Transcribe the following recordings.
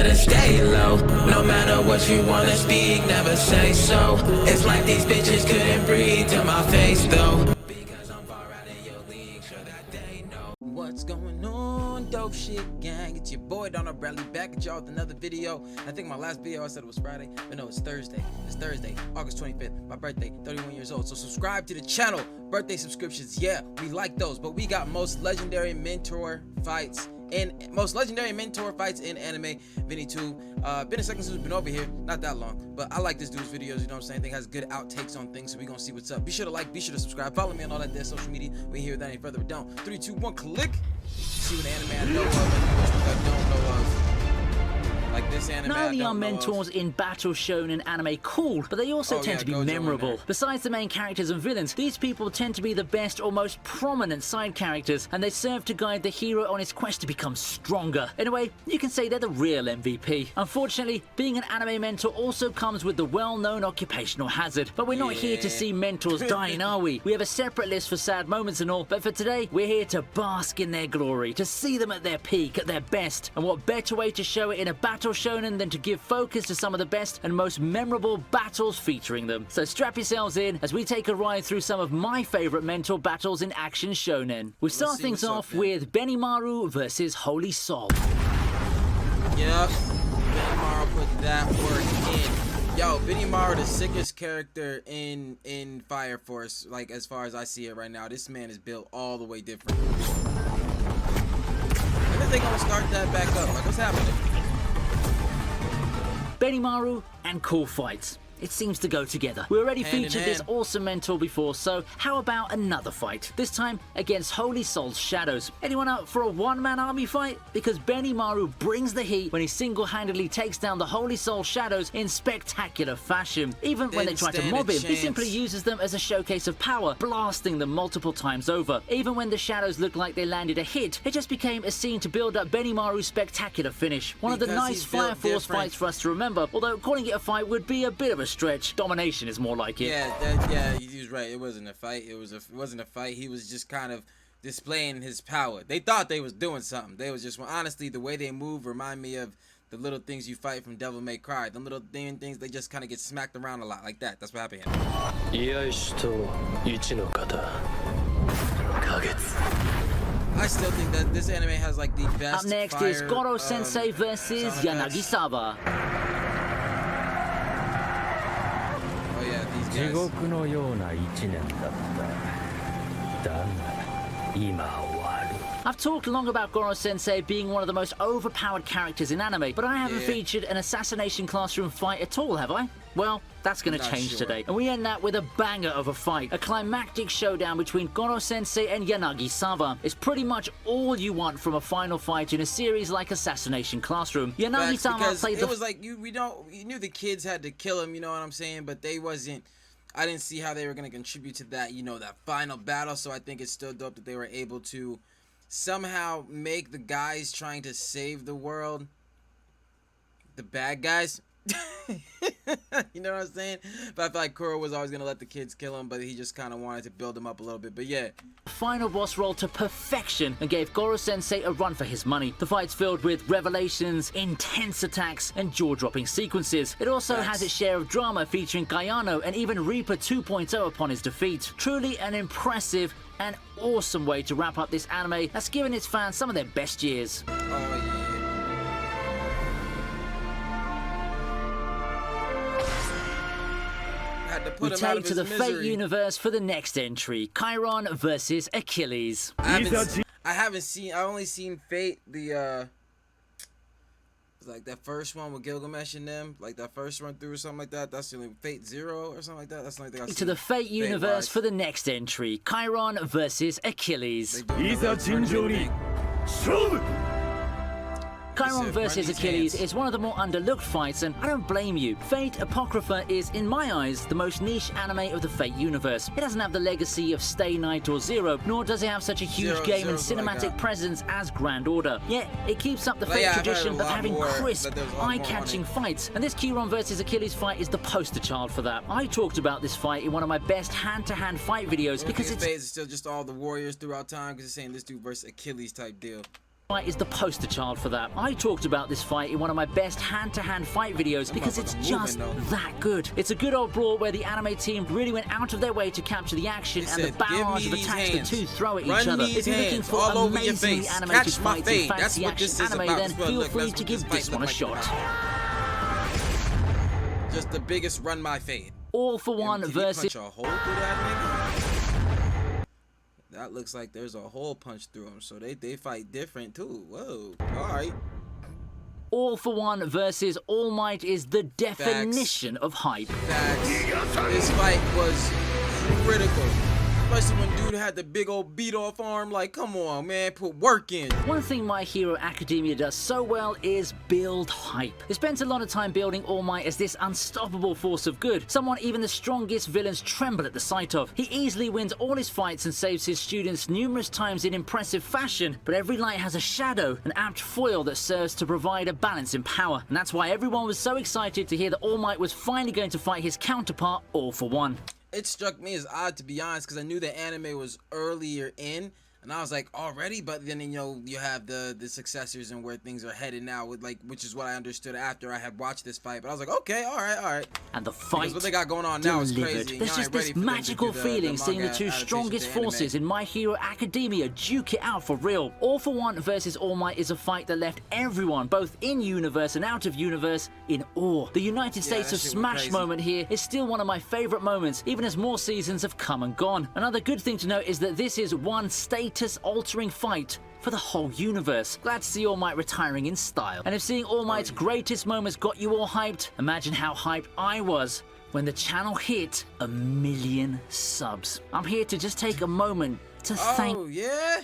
better stay low. No matter what you wanna speak, never say so. It's like these bitches couldn't breathe to my face though. Because I'm far out in your league, sure that they know. What's going on, dope shit gang? It's your boy Donald Bradley back at y'all with another video. I think my last video I said it was Friday, but no, it's Thursday. It's Thursday, August 25th, my birthday, 31 years old. So subscribe to the channel. Birthday subscriptions, yeah, we like those. But we got most legendary mentor fights in anime. ViniiTube. Been a second since we've been over here, not that long, but I like this dude's videos, you know what I'm saying? I think has good outtakes on things, so we gonna see what's up. Be sure to like, be sure to subscribe, follow me on all that there social media. We ain't here without any further ado. 3, 2, 1, click. See what anime I know of and which ones I don't know of. Like this anime, not only are mentors in battle shonen anime cool, but they also tend to be Gojo memorable. Besides the main characters and villains, these people tend to be the best or most prominent side characters, and they serve to guide the hero on his quest to become stronger. In a way, you can say they're the real MVP. Unfortunately, being an anime mentor also comes with the well-known occupational hazard, but we're not here to see mentors dying, are we? We have a separate list for sad moments and all, but for today, we're here to bask in their glory, to see them at their peak, at their best. And what better way to show it in a battle shonen than to give focus to some of the best and most memorable battles featuring them. So strap yourselves in as we take a ride through some of my favorite mentor battles in action shonen. We start things off with Benimaru versus Holy Soul. Yep, Benimaru put that work in. Yo, Benimaru, the sickest character in Fire Force, like as far as I see it right now. This man is built all the way different. When are they gonna start that back up? Like, what's happening? Benimaru and cool fights. It seems to go together. We already featured this awesome mentor before, so how about another fight? This time against Holy Soul's Shadows. Anyone up for a one-man army fight? Because Benimaru brings the heat when he single-handedly takes down the Holy Soul Shadows in spectacular fashion. Even when they try to mob him, he simply uses them as a showcase of power, blasting them multiple times over. Even when the Shadows looked like they landed a hit, it just became a scene to build up Benimaru's spectacular finish. One of the nice Fire Force fights for us to remember, although calling it a fight would be a bit of a stretch. Domination is more like it. Yeah, he was right. It wasn't a fight. It wasn't a fight. He was just kind of displaying his power. They thought they was doing something. They was just, well, honestly, the way they move remind me of the little things you fight from Devil May Cry. The little things, they just kind of get smacked around a lot like that. That's what happened here. I still think that this anime has like the best. Up next is Koro Sensei versus Yanagisawa. I've talked long about Koro Sensei being one of the most overpowered characters in anime, but I haven't featured an assassination classroom fight at all, have I? Well, that's going to change today. And we end that with a banger of a fight. A climactic showdown between Koro Sensei and Yanagisawa. It's pretty much all you want from a final fight in a series like Assassination Classroom. Yanagisawa played the... It was like, you knew the kids had to kill him, you know what I'm saying? But they wasn't... I didn't see how they were going to contribute to that, that final battle. So I think it's still dope that they were able to somehow make the guys trying to save the world the bad guys. You know what I'm saying? But I feel like Kuro was always going to let the kids kill him, but he just kind of wanted to build them up a little bit. But yeah. Final boss roll to perfection and gave Koro Sensei a run for his money. The fight's filled with revelations, intense attacks, and jaw-dropping sequences. It also has its share of drama featuring Kayano and even Reaper 2.0 upon his defeat. Truly an impressive and awesome way to wrap up this anime that's given its fans some of their best years. Oh yeah. We take to the Fate universe for the next entry, Chiron versus Achilles. I only seen Fate, like that first one with Gilgamesh and them, like that first run through or something like that. That's the only Fate 0 or something like that. That's the only thing I seen. To the Fate universe for the next entry, Chiron versus Achilles. Chiron versus Achilles is one of the more underlooked fights, and I don't blame you. Fate Apocrypha is, in my eyes, the most niche anime of the Fate universe. It doesn't have the legacy of Stay Night or Zero, nor does it have such a huge game and cinematic presence as Grand Order. Yet, it keeps up the Fate tradition of having crisp, eye-catching fights, and this Chiron versus Achilles fight is the poster child for that. I talked about this fight in one of my best hand-to-hand fight videos because it's still just all the warriors throughout time, because it's saying this dude versus Achilles type deal. fight is the poster child for that. I talked about this fight in one of my best hand-to-hand fight videos because it's just that good. It's a good old brawl where the anime team really went out of their way to capture the action and the barrage of attacks the two throw at each other. If you're looking for amazingly animated fights and fancy action anime, then feel free to give this one a shot. Just the biggest run my fade. All for One versus... Punch a hole through that nigga? That looks like there's a hole punch through him, so they fight different too. Whoa, alright. All for One versus All Might is the definition of hype. This fight was critical. Especially when dude had the big old beat off arm. Like, come on, man, put work in. One thing My Hero Academia does so well is build hype. They spent a lot of time building All Might as this unstoppable force of good, someone even the strongest villains tremble at the sight of. He easily wins all his fights and saves his students numerous times in impressive fashion, but every light has a shadow, an apt foil that serves to provide a balance in power. And that's why everyone was so excited to hear that All Might was finally going to fight his counterpart, All for One. It struck me as odd, to be honest, because I knew the anime was earlier in, and I was like, already? But then, you know, you have the successors and where things are headed now, with like, which is what I understood after I had watched this fight. But I was like, okay, all right. And the fight because what they got going on now is crazy. There's just this magical feeling seeing the two strongest forces in My Hero Academia duke it out for real. All for One versus All Might is a fight that left everyone, both in universe and out of universe, in awe. The United States of Smash moment here is still one of my favorite moments, even as more seasons have come and gone. Another good thing to note is that this is one status-altering fight for the whole universe. Glad to see All Might retiring in style. And if seeing All Might's greatest moments got you all hyped, imagine how hyped I was when the channel hit 1 million subs. I'm here to just take a moment to thank... Oh, yeah?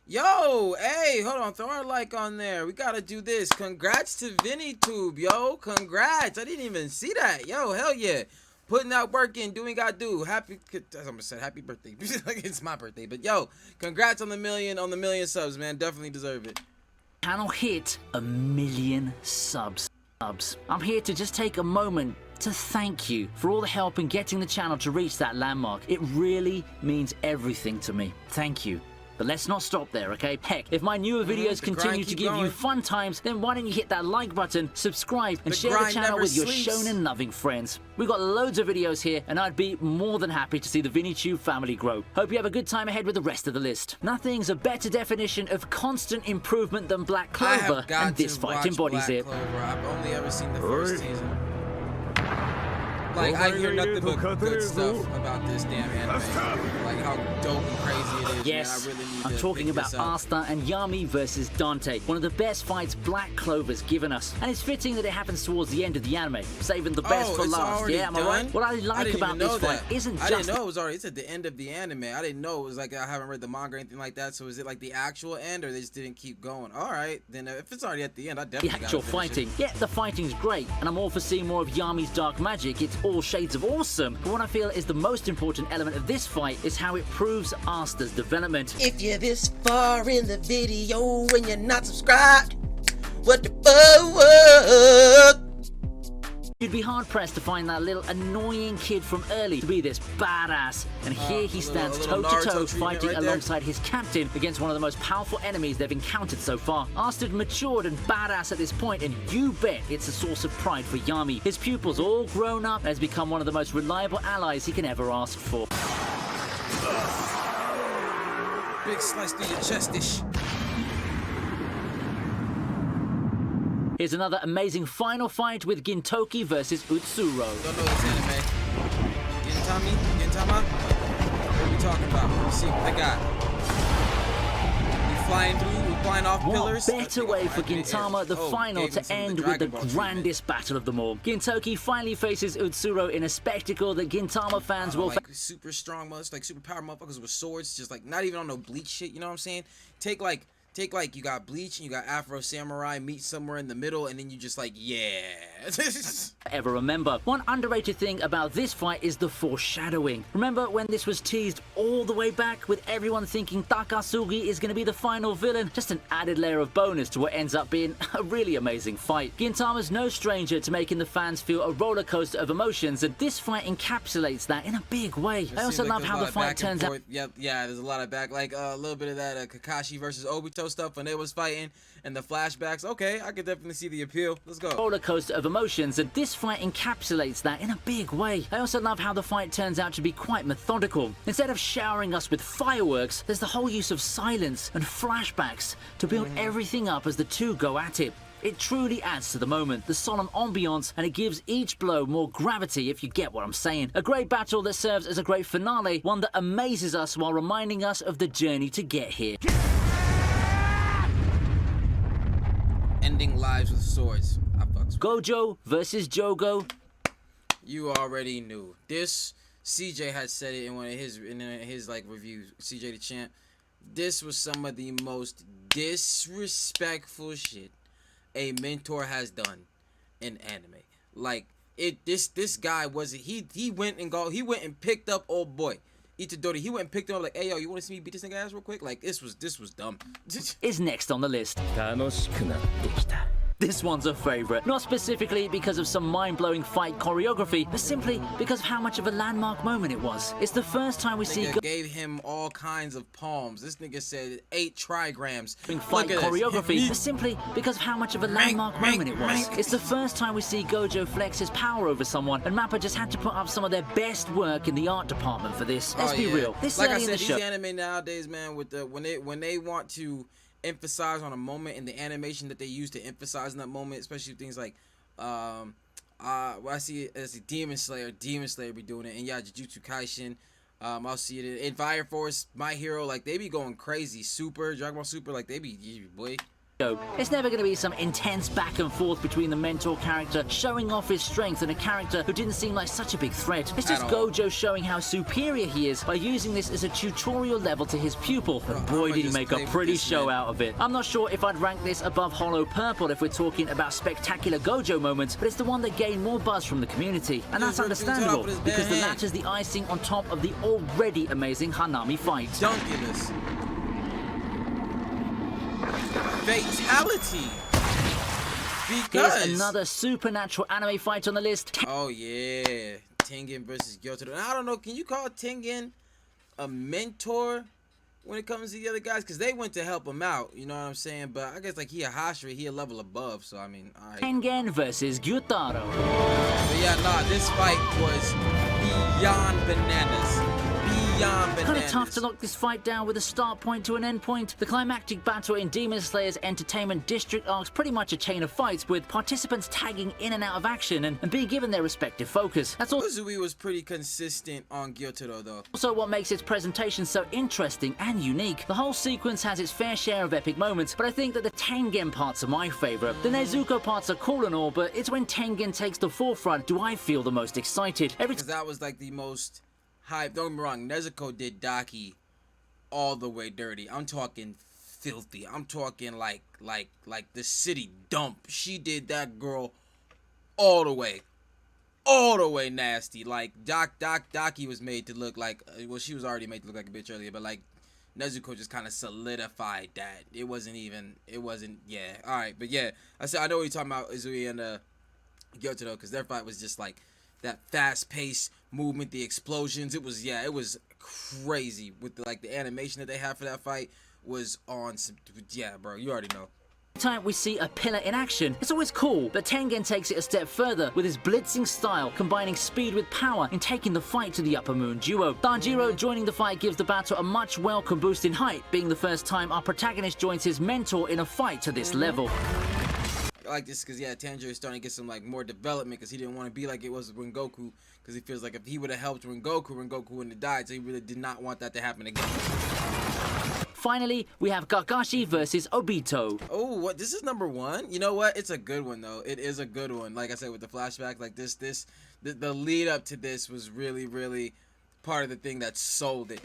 Yo, hey, hold on, throw our like on there. We gotta do this. Congrats to ViniiTube, yo. Congrats. I didn't even see that. Yo, hell yeah. Putting that work in, doing what I do. Happy, as I'm said, happy birthday. Like it's my birthday, but yo, congrats on the million subs, man. Definitely deserve it. Channel hit 1 million subs. I'm here to just take a moment to thank you for all the help in getting the channel to reach that landmark. It really means everything to me. Thank you. But let's not stop there, okay? Heck, if my newer videos continue to give you fun times, then why don't you hit that like button, subscribe, and share the channel with your shonen-loving friends. We've got loads of videos here, and I'd be more than happy to see the ViniiTube family grow. Hope you have a good time ahead with the rest of the list. Nothing's a better definition of constant improvement than Black Clover, and this fight embodies it. I've only ever seen the first season. Like, I hear nothing but good stuff about this damn anime. Like, how dope and crazy it is, yes, man. I really need I'm talking about Asta and Yami versus Dante. One of the best fights Black Clover's given us. And it's fitting that it happens towards the end of the anime, saving the best for last. Yeah, am I right? What I like about this fight isn't just... I didn't know it was already... It's at the end of the anime. I didn't know it was like... I haven't read the manga or anything like that, so is it like the actual end, or they just didn't keep going? Alright, then if it's already at the end, I definitely gotta the actual fighting. Yeah, the fighting's great, and I'm all for seeing more of Yami's dark magic. It's all shades of awesome. But what I feel is the most important element of this fight is how it proves Asta's development. If you're this far in the video and you're not subscribed, what the fuck? You'd be hard-pressed to find that little annoying kid from early to be this badass. And here he stands toe-to-toe fighting alongside his captain against one of the most powerful enemies they've encountered so far. Asta matured and badass at this point, and you bet it's a source of pride for Yami. His pupil's all grown up and has become one of the most reliable allies he can ever ask for. Big slice through your chest-ish. Here's another amazing final fight with Gintoki versus Utsuro. Don't know this anime. Gintama? What are we talking about? Let's see what they got. We flying through, we flying off pillars. What better way for Gintama, the final, to end with the grandest battle of them all. Gintoki finally faces Utsuro in a spectacle that Gintama fans will... Like super strong, like super power motherfuckers with swords, just like not even on no Bleach shit, you know what I'm saying? Take like you got Bleach and you got Afro Samurai meet somewhere in the middle, and then you just like, yeah. Ever remember. One underrated thing about this fight is the foreshadowing. Remember when this was teased all the way back with everyone thinking Takasugi is going to be the final villain? Just an added layer of bonus to what ends up being a really amazing fight. Gintama's no stranger to making the fans feel a roller coaster of emotions, and this fight encapsulates that in a big way. I also love how the fight turns out. Yeah, there's a lot of back, like a little bit of that Kakashi versus Obito Naruto stuff when they was fighting and the flashbacks. Okay, I could definitely see the appeal. Let's go. roller coaster of emotions, and this fight encapsulates that in a big way. I also love how the fight turns out to be quite methodical. Instead of showering us with fireworks, there's the whole use of silence and flashbacks to build everything up as the two go at it. It truly adds to the moment, the solemn ambiance, and it gives each blow more gravity, if you get what I'm saying. A great battle that serves as a great finale, one that amazes us while reminding us of the journey to get here. Ending lives with swords. I fucks with Gojo versus Jogo. You already knew. This, CJ had said it in one of his like reviews, CJ the Champ. This was some of the most disrespectful shit a mentor has done in anime. Like this guy wasn't he went and picked up old boy Itadori. He went and picked him up like, hey yo, you want to see me beat this nigga ass real quick? Like this was dumb. Is next on the list. This one's a favorite, not specifically because of some mind-blowing fight choreography, but simply because of how much of a landmark moment it was. It's the first time we see gave him all kinds of palms. This nigga said 8 trigrams. Fight choreography, but simply because of how much of a landmark moment it was. It's the first time we see Gojo flex his power over someone, and Mappa just had to put up some of their best work in the art department for this. Let's be real. This like early I said, in the these show. anime nowadays, man, with the when they want to emphasize on a moment in the animation that they use to emphasize in that moment, especially things like well, I see Demon Slayer be doing it, and yeah, Jujutsu Kaisen. I'll see it in Fire Force, My Hero, like they be going crazy. Super, Dragon Ball Super, like they be boy. It's never going to be some intense back and forth between the mentor character showing off his strength and a character who didn't seem like such a big threat. It's just Gojo showing how superior he is by using this as a tutorial level to his pupil. And boy, did he make a pretty show out of it. I'm not sure if I'd rank this above Hollow Purple if we're talking about spectacular Gojo moments, but it's the one that gained more buzz from the community. And that's understandable, because the latter's the icing on top of the already amazing Hanami fight. Dunculus. Fatality. Because here's another supernatural anime fight on the list. Oh yeah, Tengen versus Gyutaro. And I don't know, can you call Tengen a mentor when it comes to the other guys? Because they went to help him out, you know what I'm saying? But I guess like he a Hashira, he a level above, so I mean, alright. Tengen versus Gyutaro. But yeah, nah, this fight was beyond bananas. Kind of tough to lock this fight down with a start point to an end point. The climactic battle in Demon Slayer's Entertainment District arc's pretty much a chain of fights with participants tagging in and out of action and being given their respective focus. That's also Uzui was pretty consistent on Gyutaro though. Also what makes its presentation so interesting and unique. The whole sequence has its fair share of epic moments, but I think that the Tengen parts are my favorite. The Nezuko parts are cool and all, but it's when Tengen takes the forefront do I feel the most excited. Because that was like the most hype. Don't get me wrong, Nezuko did Daki all the way dirty. I'm talking filthy. I'm talking like the city dump. She did that girl all the way nasty. Like Daki was made to look like, well, she was already made to look like a bitch earlier, but like Nezuko just kind of solidified that. It wasn't, yeah. All right, but yeah, I know what you're talking about, Uzui and Gyutaro, because their fight was just like that fast-paced movement, the explosions. It was crazy with the animation that they had for that fight was on some, yeah, bro, you already know. Time we see a pillar in action, it's always cool, but Tengen takes it a step further with his blitzing style, combining speed with power in taking the fight to the Upper Moon duo. Tanjiro joining the fight gives the battle a much welcome boost in height, being the first time our protagonist joins his mentor in a fight to this level. I like this because, yeah, Tanjiro is starting to get some like more development because he didn't want to be like it was with Rengoku, because he feels like if he would have helped Rengoku wouldn't have died, so he really did not want that to happen again. Finally, we have Kakashi versus Obito. Oh, what? This is number 1? You know what? It's a good one, though. It is a good one. Like I said, with the flashback, like the lead up to this was really, really part of the thing that sold it.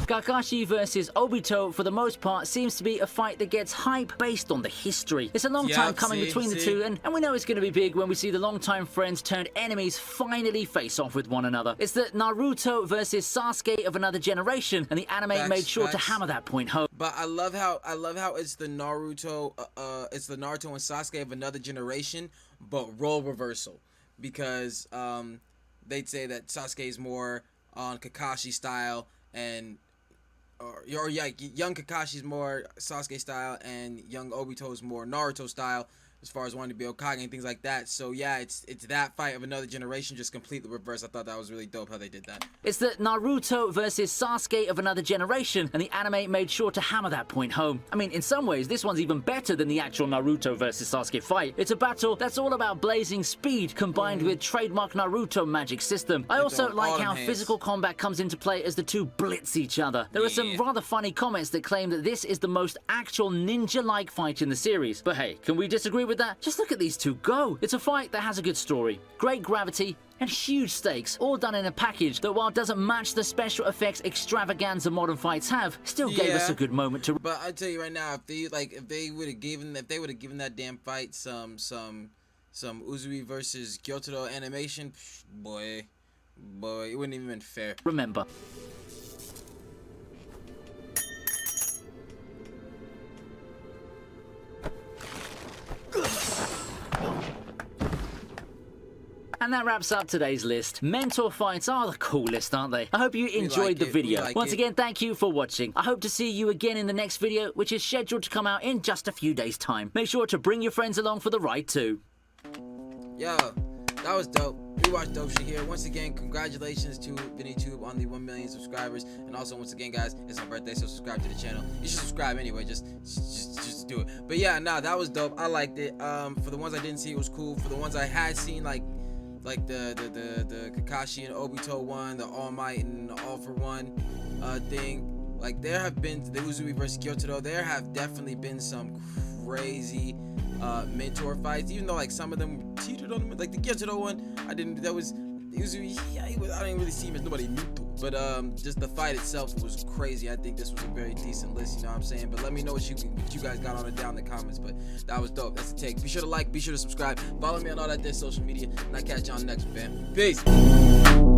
Kakashi versus Obito, for the most part, seems to be a fight that gets hype based on the history. It's a long time coming between the two, and we know it's going to be big when we see the longtime friends turned enemies finally face off with one another. It's the Naruto versus Sasuke of another generation, and the anime made sure to hammer that point home. But I love how it's the Naruto, and Sasuke of another generation, but role reversal, because they'd say that Sasuke is more on Kakashi style, and or yeah, young Kakashi's more Sasuke style, and young Obito's more Naruto style, as far as wanting to be Hokage and things like that. So yeah, it's that fight of another generation, just completely reversed. I thought that was really dope how they did that. It's the Naruto versus Sasuke of another generation, and the anime made sure to hammer that point home. I mean, in some ways, this one's even better than the actual Naruto versus Sasuke fight. It's a battle that's all about blazing speed combined with trademark Naruto magic system. I also like how physical combat comes into play as the two blitz each other. There are some rather funny comments that claim that this is the most actual ninja-like fight in the series. But hey, can we disagree with that? Just look at these two go. It's a fight that has a good story, great gravity, and huge stakes, all done in a package that, while it doesn't match the special effects extravaganza modern fights have, still gave us a good moment to. But I tell you right now, if they would have given that damn fight some Utsuro versus Gyutaro animation, boy, it wouldn't even been fair. Remember. And that wraps up today's list. Mentor fights are the coolest, aren't they? I hope you enjoyed the video. Once again, thank you for watching. I hope to see you again in the next video, which is scheduled to come out in just a few days' time. Make sure to bring your friends along for the ride too. Yo, that was dope. We watched dope shit here. Once again, congratulations to ViniiTube on the 1 million subscribers. And also, once again, guys, it's my birthday, so subscribe to the channel. You should subscribe anyway. Just do it. But yeah, nah, that was dope. I liked it. For the ones I didn't see, it was cool. For the ones I had seen, like the Kakashi and Obito one, the All Might and the All for One thing. Like, there have been the Utsuro versus Gyutaro. There have definitely been some crazy mentor fights, even though like some of them cheated on them. Like the Gyutaro one, I didn't really see him as nobody knew to. But just the fight itself was crazy. I think this was a very decent list, you know what I'm saying? But let me know what you guys got on it down in the comments. But that was dope. That's a take. Be sure to like, be sure to subscribe, follow me on all that social media, and I catch y'all next one, man. Peace.